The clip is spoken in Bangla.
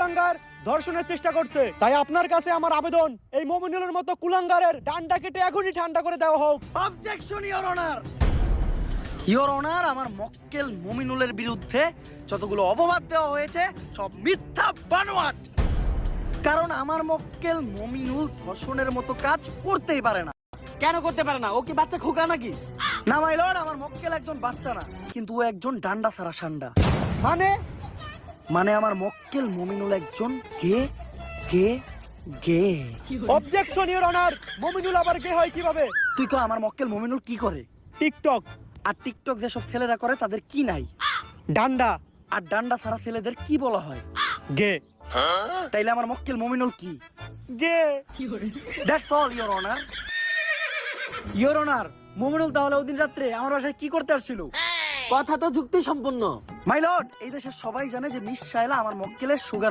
কুলাঙ্গার ধর্ষণের চেষ্টা করছে, তাই আপনার কাছে আমার আবেদন, এই মমিনুলের মতো কুলাঙ্গারের ডান্ডা কেটে এখনই ঠান্ডা করে দেওয়া হোক। Objection your honour. Your honour, আমার মক্কেল মমিনুলের বিরুদ্ধে যতগুলো অপবাদ দেওয়া হয়েছে সব মিথ্যা বানোয়াট। কারণ আমার মক্কেল মমিনুল ধর্ষণের মতো কাজ করতেই পারে না। কেন করতে পারে না? ও কি বাচ্চা খোকা নাকি? না মাই লর্ড, আমার মক্কেল একজন বাচ্চা না, কিন্তু ও একজন ডান্ডা ছাড়া সান্ডা। মানে আমার মক্কেল মমিনুল একজন গে গে গে। অবজেকশন ইওর অনার, মমিনুল আবার গে হয় কিভাবে? তুই কো আমার মক্কেল মমিনুল কি করে? টিকটক। আর টিকটক যেসব ছেলেরা করে তাদের কি নাই? ডান্ডা। আর ডান্ডা ছাড়া ছেলেদের কি বলা হয়? গে। তাইলে আমার মক্কেল মমিনুল কি? গে। That's all your honour. Your honour, Mominul তাহলে ওদিন রাত্রে আমার বাসায় কি করতে আসছিল? কথা তো যুক্তি সম্পন্ন। মাই লর্ড, এই দেশের সবাই জানে যে মিস শায়লা আমার মক্কেলের সুগার